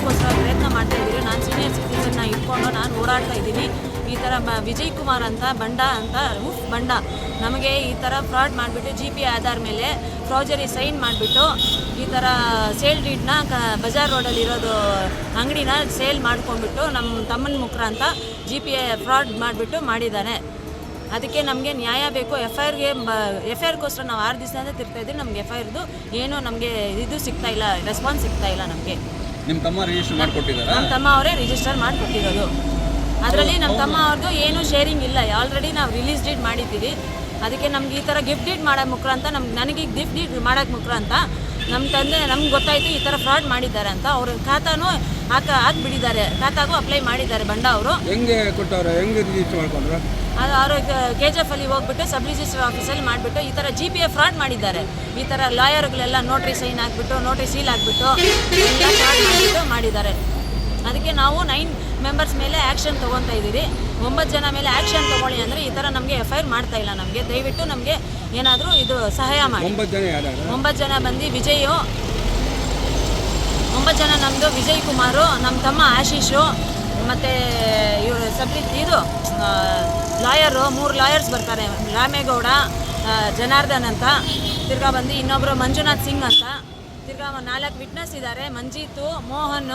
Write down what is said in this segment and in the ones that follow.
ಅದಕ್ಕೋಸ್ಕರ ಪ್ರಯತ್ನ ಮಾಡ್ತಾ ಇದ್ದೀವಿ. ನಾನು ಸೀನಿಯರ್ ಸಿಟಿಸನ್ನ ಇಟ್ಕೊಂಡು ನಾನು ಓಡಾಡ್ತಾ ಇದ್ದೀನಿ. ಈ ಥರ ವಿಜಯ್ ಕುಮಾರ್ ಅಂತ ಬಂಡ ನಮಗೆ ಈ ಥರ ಫ್ರಾಡ್ ಮಾಡಿಬಿಟ್ಟು GP ಆಧಾರ್ ಮೇಲೆ ಫ್ರಾಜರಿ ಸೈನ್ ಮಾಡಿಬಿಟ್ಟು ಈ ಥರ ಸೇಲ್ ಡೀಡ್ನ ಬಜಾರ್ ರೋಡಲ್ಲಿರೋದು ಅಂಗಡಿನ ಸೇಲ್ ಮಾಡ್ಕೊಂಡ್ಬಿಟ್ಟು ನಮ್ಮ ತಮ್ಮನ ಮುಖಾಂತರ GP ಫ್ರಾಡ್ ಮಾಡಿಬಿಟ್ಟು ಮಾಡಿದ್ದಾನೆ. ಅದಕ್ಕೆ ನಮಗೆ ನ್ಯಾಯ ಬೇಕು. FIRಗೋಸ್ಕರ ನಾವು 6 ದಿವಸದಿಂದ ತಿರ್ತಾಯಿದ್ದೀವಿ. ನಮಗೆ FIRದು ಏನೂ ನಮಗೆ ಇದು ಸಿಗ್ತಾಯಿಲ್ಲ, ರೆಸ್ಪಾನ್ಸ್ ಸಿಗ್ತಾಯಿಲ್ಲ ನಮಗೆ. ನಿಮ್ಮ ತಮ್ಮ ರಿಜಿಸ್ಟರ್ ಮಾಡಿಕೊಟ್ಟಿದ್ದಾರೆ? ನಮ್ಮ ತಮ್ಮ ಅವರೇ ರಿಜಿಸ್ಟರ್ ಮಾಡಿಕೊಟ್ಟಿರೋದು. ಅದರಲ್ಲಿ ನಮ್ಮ ತಮ್ಮ ಅವ್ರದ್ದು ಏನೂ ಶೇರಿಂಗ್ ಇಲ್ಲ. ಆಲ್ರೆಡಿ ನಾವು ರಿಲೀಸ್ ಡೀಡ್ ಮಾಡಿದ್ದೀವಿ. ಅದಕ್ಕೆ ನಮ್ಗೆ ಈ ಥರ ಗಿಫ್ಟ್ ಡೀಡ್ ಮಾಡೋ ಮುಖಾಂತರ ನನಗೆ ಗಿಫ್ಟ್ ಡೀಡ್ ಮಾಡೋಕ್ಕೆ ಮುಖಾಂತರ ನಮ್ಮ ತಂದೆ ನಮ್ಗೆ ಗೊತ್ತಾಯಿತು ಈ ಥರ ಫ್ರಾಡ್ ಮಾಡಿದ್ದಾರೆ ಅಂತ. ಅವ್ರ ಖಾತಾನು ಹಾಕಿಬಿಟ್ಟಿದ್ದಾರೆ, ಖಾತಾಗೂ ಅಪ್ಲೈ ಮಾಡಿದ್ದಾರೆ ಬಂಡ ಅವರು. ಹೆಂಗೆ ಕೊಟ್ಟವ್ರೆ, ಹೆಂಗೆ ರಿಜಿಸ್ಟರ್ ಮಾಡ್ಕೊಂಡ್ರು? ಅದು ಅವರು KGF ಅಲ್ಲಿ ಹೋಗ್ಬಿಟ್ಟು ಸಬ್ ರಿಜಿಸ್ಟರ್ ಆಫೀಸಲ್ಲಿ ಮಾಡಿಬಿಟ್ಟು ಈ ಥರ GPA ಫ್ರಾಡ್ ಮಾಡಿದ್ದಾರೆ. ಈ ಥರ ಲಾಯರ್ಗಳೆಲ್ಲ ನೋಟ್ರಿ ಸೈನ್ ಹಾಕ್ಬಿಟ್ಟು ನೋಟ್ರಿ ಸೀಲ್ ಹಾಕ್ಬಿಟ್ಟು ಎಲ್ಲ ಫ್ರಾಡ್ ಮಾಡಿಬಿಟ್ಟು ಮಾಡಿದ್ದಾರೆ. ಅದಕ್ಕೆ ನಾವು 9 ಮೆಂಬರ್ಸ್ ಮೇಲೆ ಆ್ಯಕ್ಷನ್ ತೊಗೊತಾ ಇದ್ದೀವಿ. 9 ಜನ ಮೇಲೆ ಆ್ಯಕ್ಷನ್ ತೊಗೊಳ್ಳಿ ಅಂದರೆ ಈ ಥರ ನಮಗೆ FIR ಮಾಡ್ತಾ ಇಲ್ಲ. ನಮಗೆ ದಯವಿಟ್ಟು ನಮಗೆ ಏನಾದರೂ ಇದು ಸಹಾಯ ಮಾಡಿ. 9 ಜನ ಬಂದು ವಿಜಯು, 9 ಜನ ನಮ್ಮದು ವಿಜಯ್ ಕುಮಾರು, ನಮ್ಮ ತಮ್ಮ ಆಶೀಶು, ಮತ್ತು ಇವರು ಇದು ಲಾಯರು 3 ಲಾಯರ್ಸ್ ಬರ್ತಾರೆ. ರಾಮೇಗೌಡ, ಜನಾರ್ದನ್ ಅಂತ, ತಿರ್ಗಾ ಬಂದು ಇನ್ನೊಬ್ಬರು ಮಂಜುನಾಥ್ ಸಿಂಗ್ ಅಂತ, ತಿರ್ಗಾ 4 ವಿಟ್ನೆಸ್ ಇದ್ದಾರೆ. ಮಂಜೀತು, ಮೋಹನ್,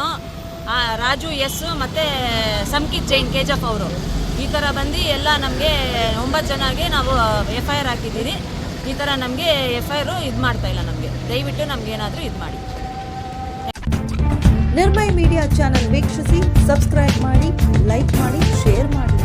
ರಾಜು ಎಸ್ ಮತ್ತು ಸಂಕಿತ್ ಜೈನ್ KGF ಅವರು. ಈ ಥರ ಬಂದು ಎಲ್ಲ ನಮಗೆ 9 ಜನಗೆ ನಾವು FIR ಹಾಕಿದ್ದೀರಿ. ಈ ಥರ ನಮಗೆ FIR ಇದು ಮಾಡ್ತಾ ಇಲ್ಲ. ನಮಗೆ ದಯವಿಟ್ಟು ನಮಗೇನಾದರೂ ಇದು ಮಾಡಿ. ನಿರ್ಮಯ್ ಮೀಡಿಯಾ ಚಾನೆಲ್ ವೀಕ್ಷಿಸಿ, ಸಬ್ಸ್ಕ್ರೈಬ್ ಮಾಡಿ, ಲೈಕ್ ಮಾಡಿ, ಶೇರ್ ಮಾಡಿ.